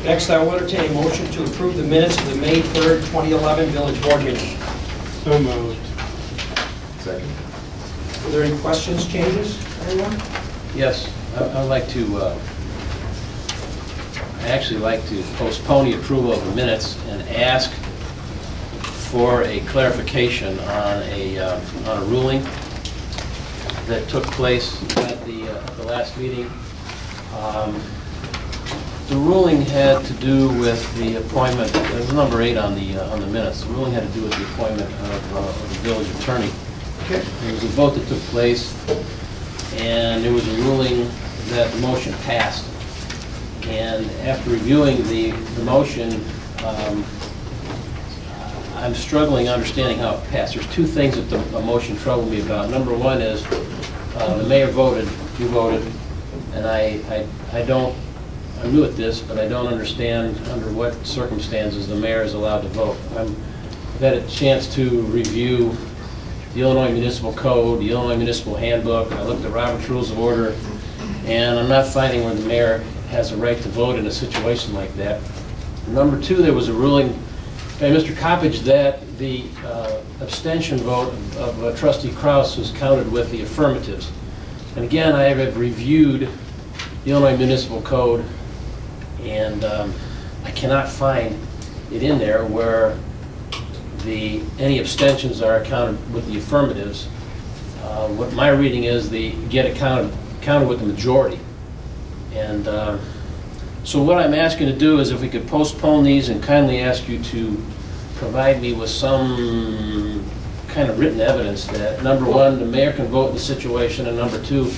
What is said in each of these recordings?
Next, I will entertain a motion to approve the minutes of the May 3rd, 2011 Village Board meeting. So moved. Second. Are there any questions, changes, anyone? Yes, I'd like to, I actually like to postpone the approval of the minutes and ask for a clarification on a ruling that took place at the last meeting. The ruling had to do with the appointment. It was number 8 on the minutes. The ruling had to do with the appointment of the village attorney. Okay. There was a vote that took place, and there was a ruling that the motion passed. And after reviewing the motion, I'm struggling understanding how it passed. There's two things that the motion troubled me about. Number one is the mayor voted, you voted, and I'm new at this, but I don't understand under what circumstances the mayor is allowed to vote. I've had a chance to review the Illinois Municipal Code, the Illinois Municipal Handbook. I looked at Robert's Rules of Order, and I'm not finding where the mayor has a right to vote in a situation like that. Number two, there was a ruling by Mr. Coppage that the abstention vote of Trustee Kraus was counted with the affirmatives. And again, I have reviewed the Illinois Municipal Code, and I cannot find it in there where any abstentions are counted with the affirmatives. What my reading is, they get counted with the majority. And so what I'm asking to do is if we could postpone these and kindly ask you to provide me with some kind of written evidence that, number one, the mayor can vote in the situation, and number two,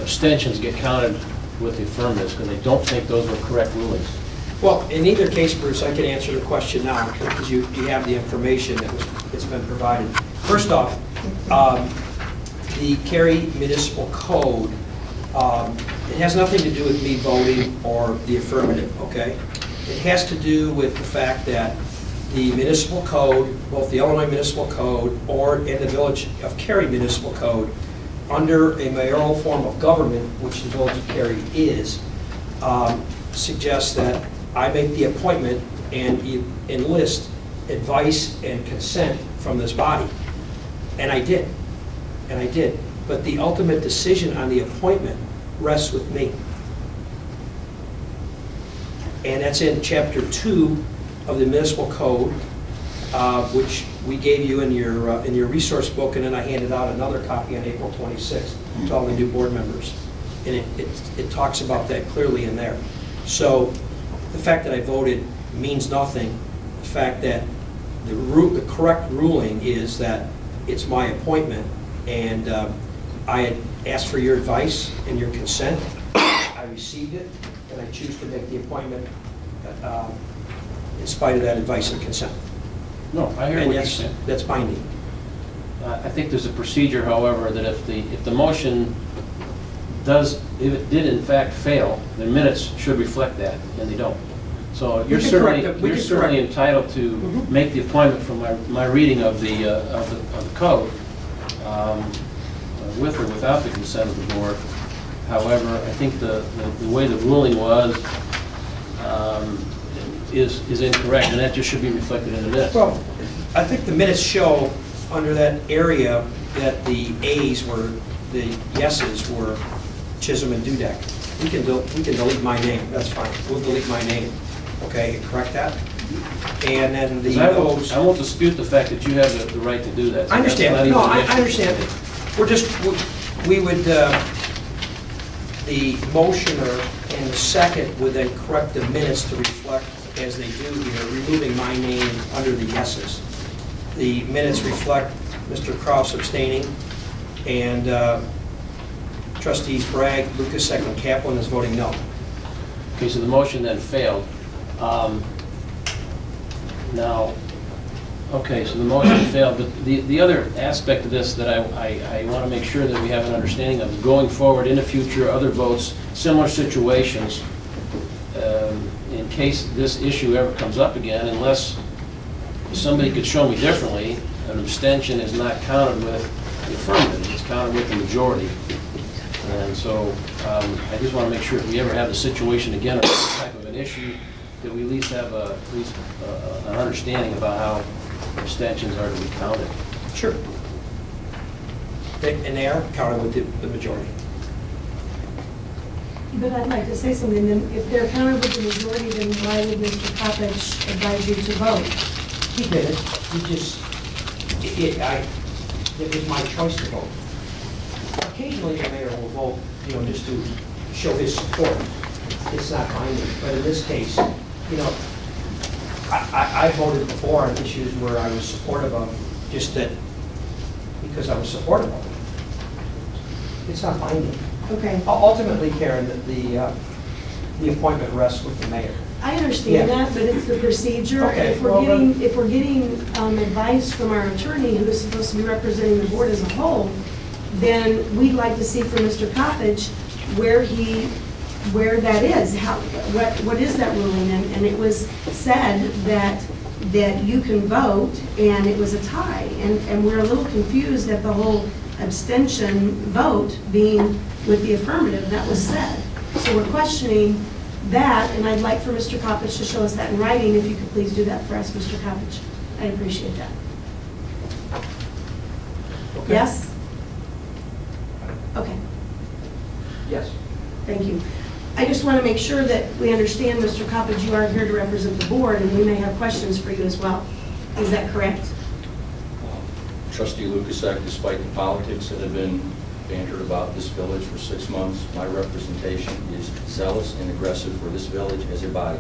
abstentions get counted with the affirmatives, because I don't think those were correct rulings. Well, in either case, Bruce, I can answer the question now because you have the information that's been provided. First off, the Cary Municipal Code, it has nothing to do with me voting or the affirmative, okay? It has to do with the fact that the municipal code, both the Illinois Municipal Code and the Village of Cary Municipal Code, under a mayoral form of government, which the Village of Cary is, suggests that I make the appointment and enlist advice and consent from this body. And I did. And I did. But the ultimate decision on the appointment rests with me. And that's in Chapter 2 of the Municipal Code, which we gave you in your resource book, and then I handed out another copy on April 26th to all the new board members. And it talks about that clearly in there. So the fact that I voted means nothing. The fact that the correct ruling is that it's my appointment, and I had asked for your advice and your consent. I received it, and I choose to make the appointment in spite of that advice and consent. No, I hear what you're saying. That's binding. I think there's a procedure, however, that if the motion if it did in fact fail, the minutes should reflect that, and they don't. So you're certainly entitled to make the appointment from my reading of the code, with or without the consent of the board. However, I think the way the ruling was is incorrect, and that just should be reflected in the minutes. Well, I think the minutes show under that area that the A's were, the yeses were Chisholm and Dudek. We can delete my name. That's fine. We'll delete my name. Okay, correct that. And then the I won't dispute the fact that you have the right to do that. So I understand. No, I understand it. We would the motioner and the second would then correct the minutes to reflect as they do here, removing my name under the yeses. The minutes reflect Mr. Kraus abstaining, and Trustees Bragg, Lucas, second, Kaplan is voting no. Okay, so the motion then failed. Now, okay, so the motion failed, but the other aspect of this that I want to make sure that we have an understanding of going forward in the future, other votes, similar situations, in case this issue ever comes up again, unless somebody could show me differently, an abstention is not counted with the affirmative, it's counted with the majority. And so I just want to make sure if we ever have a situation again of this type of an issue, that we at least have an understanding about how abstentions are to be counted. Sure. And they are counted with the majority. But I'd like to say something, then if they're counted with the majority, then why would Mr. Coppedge advise you to vote? He did it. He just, it was my choice to vote. Occasionally, the mayor will vote, just to show his support. It's not binding, but in this case, I voted before on issues where I was supportive of, just that, because I was supportive of it. It's not binding. Okay. Ultimately, Karen, the appointment rests with the mayor. I understand Yeah. that, but it's the procedure. Okay, And well, if we're getting advice from our attorney, who is supposed to be representing the board as a whole, then we'd like to see from Mr. Coppedge where that is, what is that ruling? And it was said that you can vote, and it was a tie. And we're a little confused at the whole abstention vote being with the affirmative. That was said. So we're questioning that, and I'd like for Mr. Coppedge to show us that in writing. If you could please do that for us, Mr. Coppedge. I'd appreciate that. Okay. Yes? Okay. Yes. Thank you. I just want to make sure that we understand, Mr. Coppedge, you are here to represent the board, and we may have questions for you as well. Is that correct? Trustee Lukasek, despite the politics that have been bantered about this village for 6 months, my representation is zealous and aggressive for this village as a body.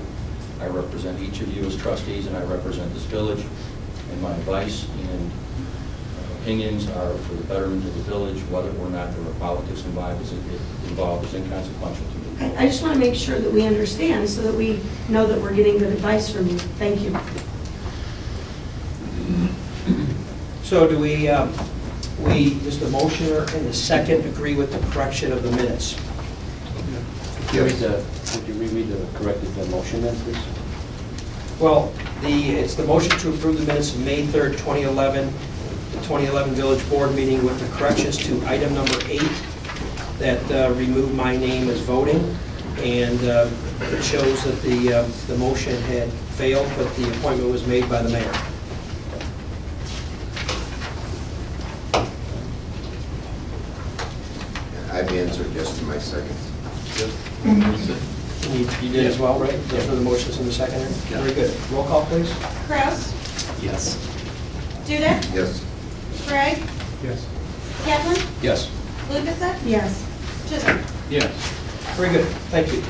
I represent each of you as trustees, and I represent this village, and my advice and opinions are for the betterment of the village. Whether or not there are politics involved is inconsequential to me. I just want to make sure that we understand so that we know that we're getting good advice from you. Thank you. So do does the motioner and the second agree with the correction of the minutes? Would you reread the corrected motion then, please? Well, it's the motion to approve the minutes of May 3rd, 2011, the 2011 Village Board meeting with the corrections to item number 8 that removed my name as voting, and it shows that the motion had failed, but the appointment was made by the mayor. I've answered yes to my second. You did as well, right? Those were the motions in the second? Yeah. Very good. Roll call, please. Kraus? Yes. Dudek? Yes. Sprague? Yes. Kaplan? Yes. Lukasek? Yes. Chisholm? Yes. Very good. Thank you.